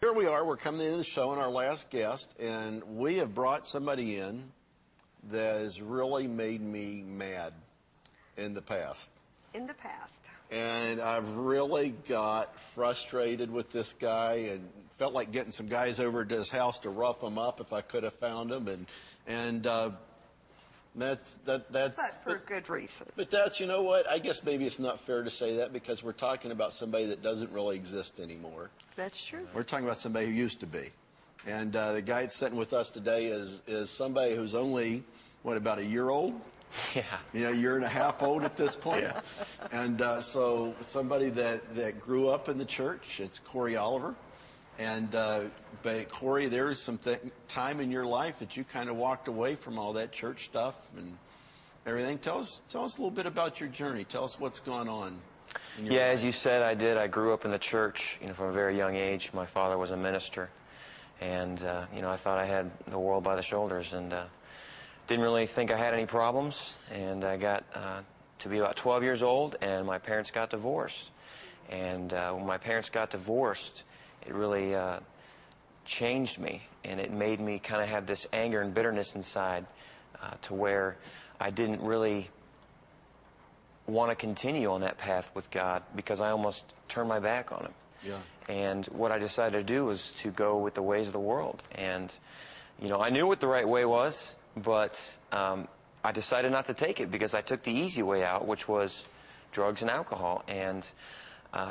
Here we are, we're coming into the show and our last guest, and we have brought somebody in that has really made me mad in the past. In the past. And I've really got frustrated with this guy and felt like getting some guys over to his house to rough him up if I could have found him. That's But for a good reason. But that's, you know what, I guess maybe it's not fair to say that because we're talking about somebody that doesn't really exist anymore. That's true. We're talking about somebody who used to be. And the guy that's sitting with us today is somebody who's only, what, about a year old? Yeah. You know, a year and a half old at this point. Yeah. And so somebody that grew up in the church, it's Corey Oliver. And but Corey, there's some time in your life that you kind of walked away from all that church stuff and everything. Tell us a little bit about your journey. Tell us what's gone on. Yeah, as you said, I did. I grew up in the church, from a very young age. My father was a minister, and I thought I had the world by the shoulders, and didn't really think I had any problems. And I got to be about 12 years old, and my parents got divorced. And when my parents got divorced, it really changed me, and it made me kind of have this anger and bitterness inside to where I didn't really want to continue on that path with God because I almost turned my back on Him. Yeah. And what I decided to do was to go with the ways of the world. And, I knew what the right way was, but I decided not to take it because I took the easy way out, which was drugs and alcohol. And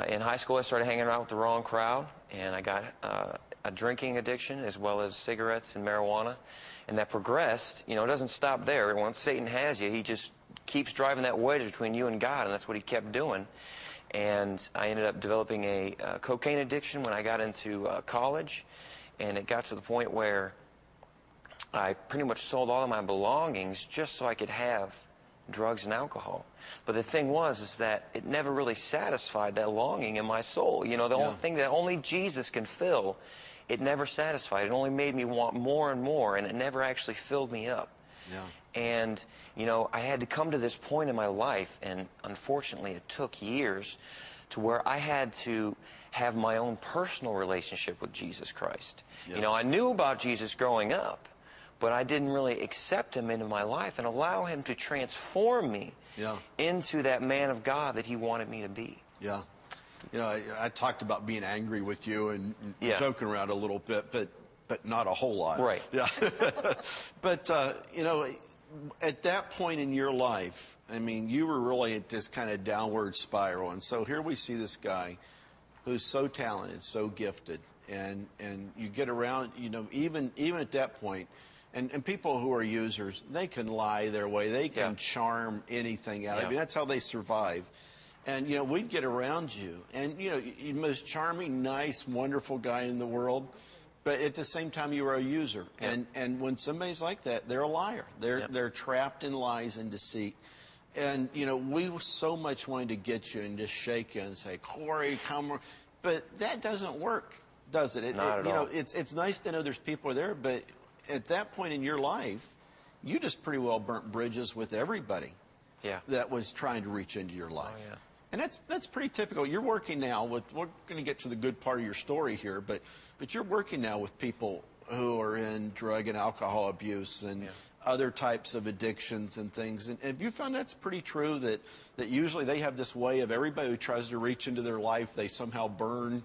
in high school, I started hanging out with the wrong crowd, and I got a drinking addiction as well as cigarettes and marijuana. And that progressed. It doesn't stop there. Once Satan has you, he just keeps driving that wedge between you and God, and that's what he kept doing. And I ended up developing a cocaine addiction when I got into college, and it got to the point where I pretty much sold all of my belongings just so I could have drugs and alcohol. But the thing is that it never really satisfied that longing in my soul. The only thing that only Jesus can fill, it never satisfied. It only made me want more and more, and it never actually filled me up. Yeah. And, I had to come to this point in my life, and unfortunately it took years, to where I had to have my own personal relationship with Jesus Christ. Yeah. I knew about Jesus growing up, but I didn't really accept Him into my life and allow Him to transform me into that man of God that He wanted me to be. Yeah. I talked about being angry with you and joking around a little bit, but not a whole lot. Right. Yeah. But, at that point in your life, you were really at this kind of downward spiral. And so here we see this guy who's so talented, so gifted. And you get around, even at that point, and people who are users, they can lie their way. They can charm anything out. That's how they survive. And, we'd get around you. And, you're the most charming, nice, wonderful guy in the world. But at the same time, you were a user. And when somebody's like that, they're a liar. They're trapped in lies and deceit. And, we so much wanted to get you and just shake you and say, Corey, come. But that doesn't work, does it? Not at all. It's nice to know there's people there, but at that point in your life, you just pretty well burnt bridges with everybody that was trying to reach into your life. Oh, yeah. And that's pretty typical. You're working now with, we're going to get to the good part of your story here, but you're working now with people who are in drug and alcohol abuse and other types of addictions and things. And have you found that's pretty true, that usually they have this way of everybody who tries to reach into their life, they somehow burn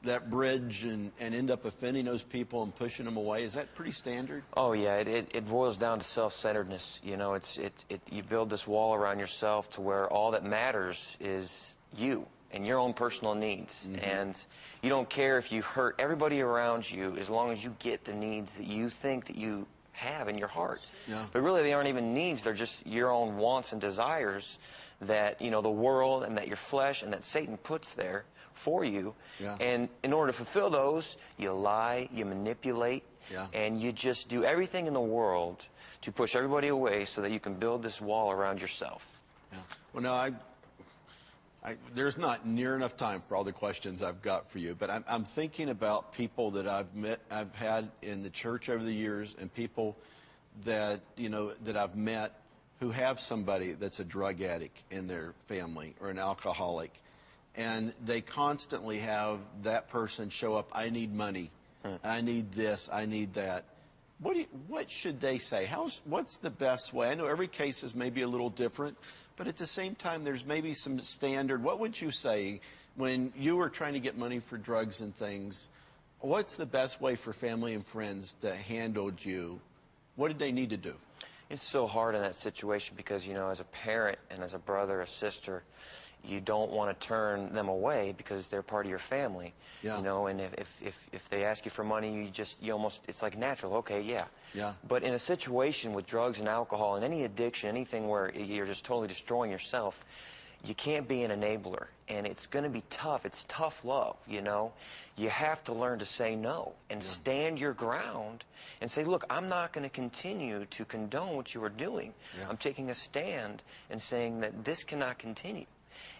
that bridge and end up offending those people and pushing them away? Is that pretty standard? Oh yeah, it boils down to self-centeredness. You build this wall around yourself to where all that matters is you and your own personal needs. Mm-hmm. And you don't care if you hurt everybody around you as long as you get the needs that you think that you have in your heart. Yeah. But really they aren't even needs, they're just your own wants and desires that the world and that your flesh and that Satan puts there for you. Yeah. And in order to fulfill those, you lie, you manipulate, and you just do everything in the world to push everybody away so that you can build this wall around yourself. Yeah. Well, no, there's not near enough time for all the questions I've got for you, but I'm thinking about people that I've had in the church over the years, and people that that I've met who have somebody that's a drug addict in their family or an alcoholic. and they constantly have that person show up, I need money, I need this, I need that. What should they say? What's the best way? I know every case is maybe a little different, but at the same time, there's maybe some standard. What would you say when you were trying to get money for drugs and things? What's the best way for family and friends to handle you? What did they need to do? It's so hard in that situation because, you know, as a parent and as a brother, a sister, you don't want to turn them away because they're part of your family. Yeah. You know, and if they ask you for money, you almost, it's like natural, okay, yeah. Yeah. But in a situation with drugs and alcohol and any addiction, anything where you're just totally destroying yourself, you can't be an enabler. And it's going to be tough. It's tough love, you know. You have to learn to say no and stand your ground and say, look, I'm not going to continue to condone what you are doing. Yeah. I'm taking a stand and saying that this cannot continue.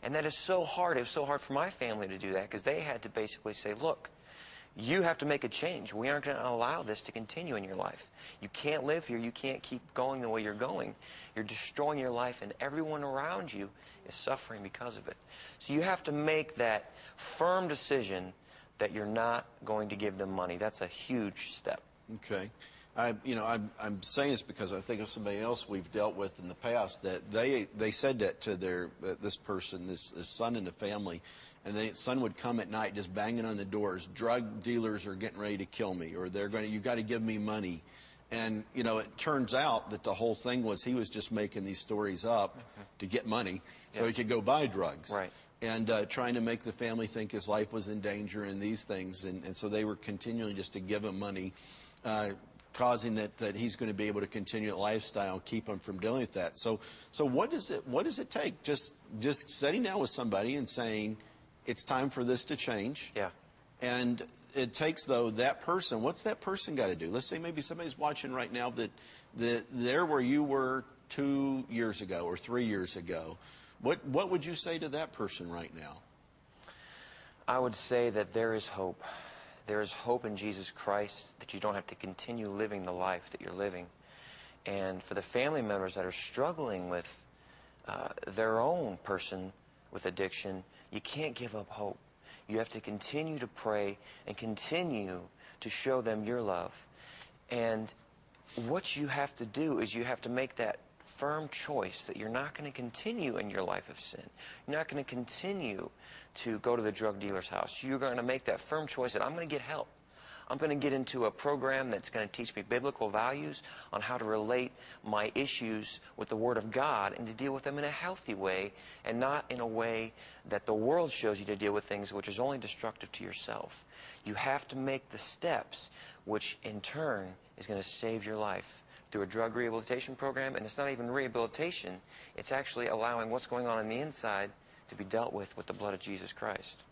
And that is so hard. It was so hard for my family to do that because they had to basically say, look, you have to make a change. We aren't going to allow this to continue in your life. You can't live here. You can't keep going the way you're going. You're destroying your life, and everyone around you is suffering because of it. So you have to make that firm decision that you're not going to give them money. That's a huge step. Okay. I'm saying this because I think of somebody else we've dealt with in the past that they said that to this person, this son in the family, and the son would come at night just banging on the doors. Drug dealers are getting ready to kill me, or you got to give me money. And, you know, it turns out that the whole thing was he was just making these stories up to get money so he could go buy drugs. Right. And trying to make the family think his life was in danger and these things. And so they were continuing just to give him money, causing that he's going to be able to continue the lifestyle, keep him from dealing with that. So what does it take? Just sitting down with somebody and saying, it's time for this to change. Yeah. And it takes, though, that person, what's that person got to do? Let's say maybe somebody's watching right now that they're where you were 2 years ago or 3 years ago. What would you say to that person right now? I would say that there is hope. There is hope in Jesus Christ, that you don't have to continue living the life that you're living. And for the family members that are struggling with their own person with addiction, you can't give up hope. You have to continue to pray and continue to show them your love. And what you have to do is you have to make that firm choice that you're not going to continue in your life of sin. You're not going to continue to go to the drug dealer's house. You're going to make that firm choice that I'm going to get help. I'm going to get into a program that's going to teach me biblical values on how to relate my issues with the Word of God and to deal with them in a healthy way and not in a way that the world shows you to deal with things which is only destructive to yourself. You have to make the steps which in turn is going to save your life through a drug rehabilitation program. And it's not even rehabilitation. It's actually allowing what's going on the inside to be dealt with the blood of Jesus Christ.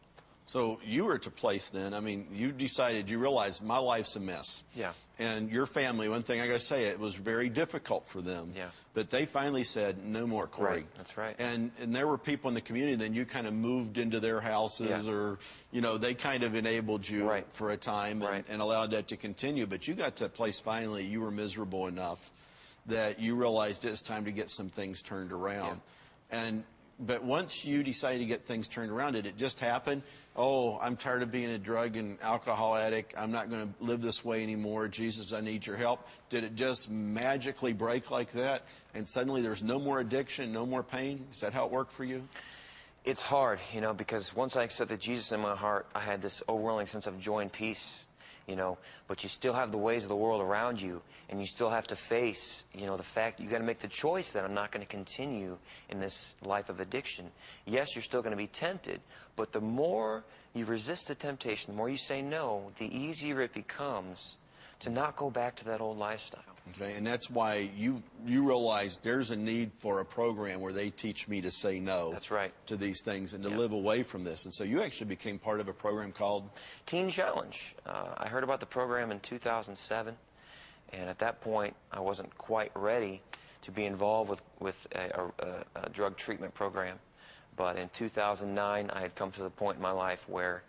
So you were at a place then, I mean, you realized my life's a mess. Yeah. And your family, one thing I got to say, it was very difficult for them. Yeah. But they finally said, no more, Corey. Right. That's right. And there were people in the community, then you kind of moved into their houses or, you know, they kind of enabled you for a time and allowed that to continue. But you got to a place finally, you were miserable enough that you realized it was time to get some things turned around. Yeah. But once you decided to get things turned around, did it just happen? Oh, I'm tired of being a drug and alcohol addict. I'm not going to live this way anymore. Jesus, I need your help. Did it just magically break like that? And suddenly there's no more addiction, no more pain? Is that how it worked for you? It's hard, you know, because once I accepted Jesus in my heart, I had this overwhelming sense of joy and peace, you know, but you still have the ways of the world around you, and you still have to face, you know, the fact that you got to make the choice that I'm not going to continue in this life of addiction. Yes, you're still going to be tempted, but the more you resist the temptation, the more you say no, the easier it becomes to not go back to that old lifestyle. Okay, and that's why you realize there's a need for a program where they teach me to say no. That's right. To these things and to live away from this. And so you actually became part of a program called Teen Challenge. I heard about the program in 2007, and at that point I wasn't quite ready to be involved with a drug treatment program. But in 2009 I had come to the point in my life where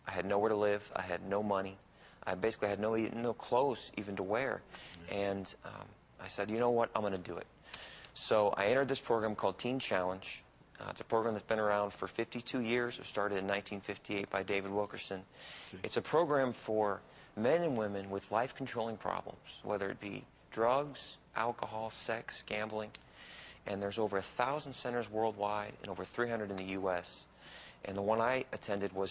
I had nowhere to live, I had no money, I basically had no clothes even to wear. And I said, you know what, I'm going to do it. So I entered this program called Teen Challenge. It's a program that's been around for 52 years. It was started in 1958 by David Wilkerson. Okay. It's a program for men and women with life-controlling problems, whether it be drugs, alcohol, sex, gambling. And there's over 1,000 centers worldwide and over 300 in the U.S. And the one I attended was